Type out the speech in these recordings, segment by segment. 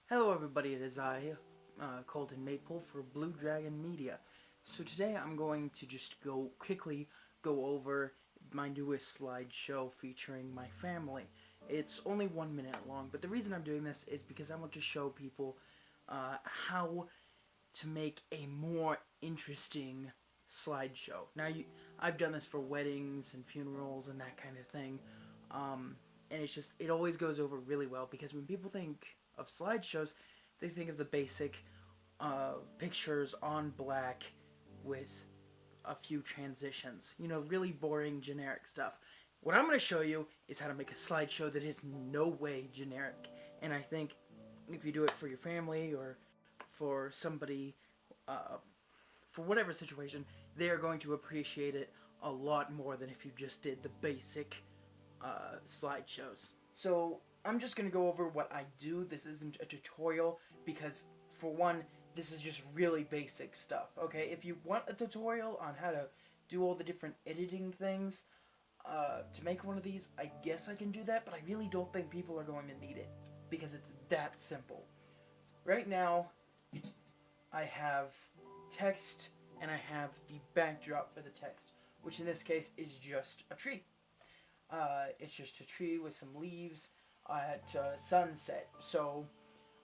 Hello everybody, it is I, Colton Maple for Blue Dragon Media. So today I'm going to just quickly go over my newest slideshow featuring my family. It's only 1 minute long, but the reason I'm doing this is because I want to show people how to make a more interesting slideshow. Now, I've done this for weddings and funerals and that kind of thing, and it always goes over really well because when people think of slideshows, they think of the basic pictures on black with a few transitions. You know, really boring, generic stuff. What I'm going to show you is how to make a slideshow that is no way generic. And I think if you do it for your family or for somebody, for whatever situation, they are going to appreciate it a lot more than if you just did the basic slideshows. So I'm just going to go over what I do. This isn't a tutorial because, for one, this is just really basic stuff, okay? If you want a tutorial on how to do all the different editing things to make one of these, I guess I can do that, but I really don't think people are going to need it because it's that simple. Right now, I have text and I have the backdrop for the text, which in this case is just a tree. It's just a tree with some leaves at sunset. So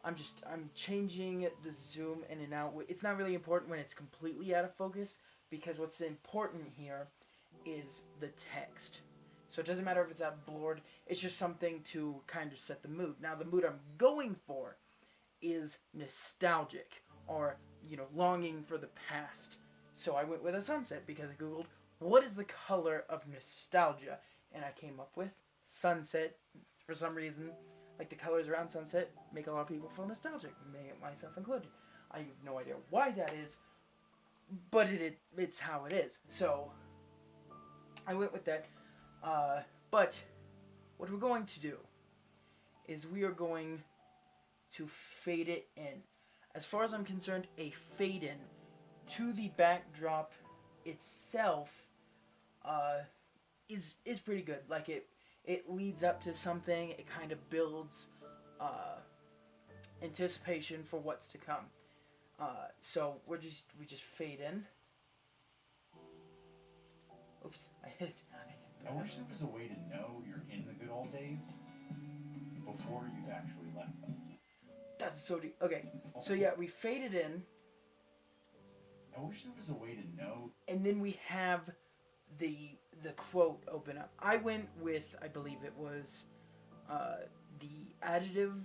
I'm changing the zoom in and out. It's not really important when it's completely out of focus because what's important here is the text. So it doesn't matter if it's out blurred. It's just something to kind of set the mood. Now the mood I'm going for is nostalgic, or longing for the past. So I went with a sunset because I googled what is the color of nostalgia, and I came up with sunset. For some reason, like the colors around sunset make a lot of people feel nostalgic, myself included. I have no idea why that is, but it's how it is. So I went with that. But what we're going to do is we are going to fade it in. As far as I'm concerned, a fade in to the backdrop itself is pretty good. Like it leads up to something. It kind of builds anticipation for what's to come. So we just fade in. Oops, I hit. I wish there was a way to know you're in the good old days before you've actually left them. That's so deep. Okay, so yeah, we faded in. I wish there was a way to know. And then we have the quote open up. I went with, I believe it was the additive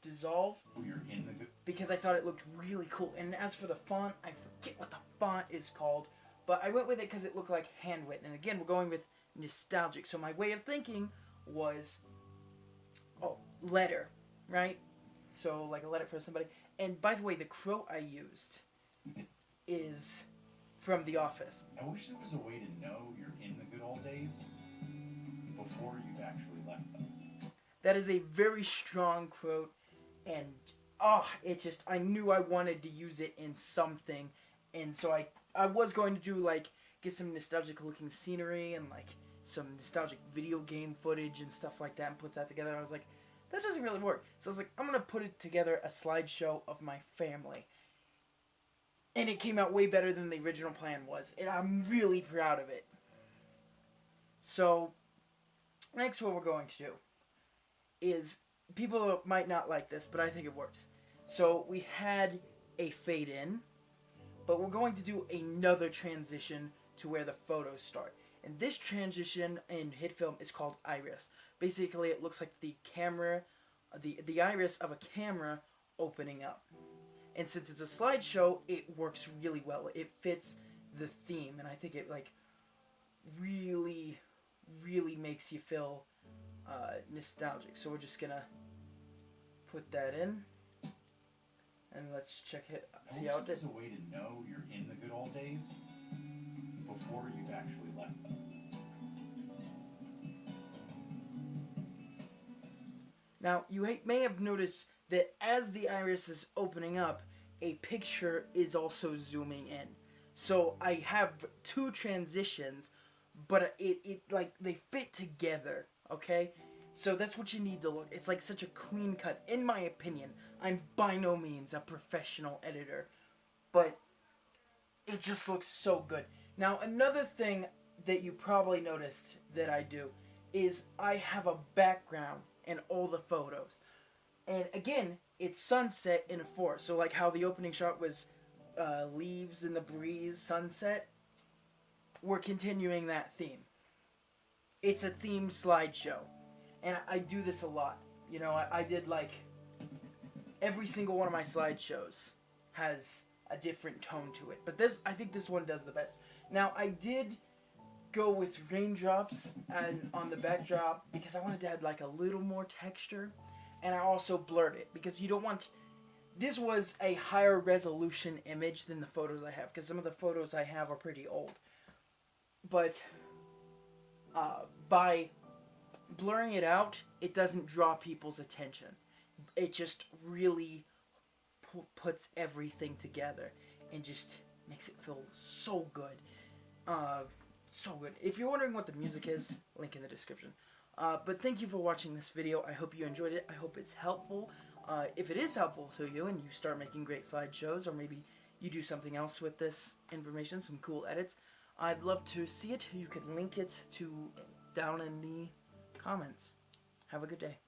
dissolve, because I thought it looked really cool. And as for the font, I forget what the font is called, but I went with it because it looked like handwritten. And again, we're going with nostalgic. So my way of thinking was, letter, right? So like a letter for somebody. And by the way, the quote I used is from The Office. I wish there was a way to know you're in the good old days before you've actually left them. That is a very strong quote, and I knew I wanted to use it in something, and so I was going to do get some nostalgic looking scenery and some nostalgic video game footage and stuff like that and put that together. I was like, that doesn't really work. So I was like, I'm going to put it together a slideshow of my family. And it came out way better than the original plan was. And I'm really proud of it. So, next what we're going to do is, people might not like this, but I think it works. So, we had a fade in, but we're going to do another transition to where the photos start. And this transition in HitFilm is called iris. Basically, it looks like the camera, the iris of a camera opening up. And since it's a slideshow, it works really well. It fits the theme, and I think it really, really makes you feel nostalgic. So we're just gonna put that in, and let's check it. See how it does. There's a way to know you're in the good old days before you've actually left them. Now, you may have noticed that as the iris is opening up, a picture is also zooming in. So I have two transitions, but they fit together, okay? So that's what you need to look. It's like such a clean cut, in my opinion. I'm by no means a professional editor, but it just looks so good. Now, another thing that you probably noticed that I do is I have a background in all the photos. And again, it's sunset in a forest. So like how the opening shot was leaves in the breeze, sunset, we're continuing that theme. It's a themed slideshow. And I do this a lot. You know, I did like every single one of my slideshows has a different tone to it. But I think this one does the best. Now, I did go with raindrops and on the backdrop because I wanted to add like a little more texture. And I also blurred it because you don't want... This was a higher resolution image than the photos I have, because some of the photos I have are pretty old. But by blurring it out, it doesn't draw people's attention. It just really puts everything together and just makes it feel so good. So good. If you're wondering what the music is, link in the description. But thank you for watching this video. I hope you enjoyed it. I hope it's helpful. If it is helpful to you and you start making great slideshows, or maybe you do something else with this information, some cool edits, I'd love to see it. You could link it to down in the comments. Have a good day.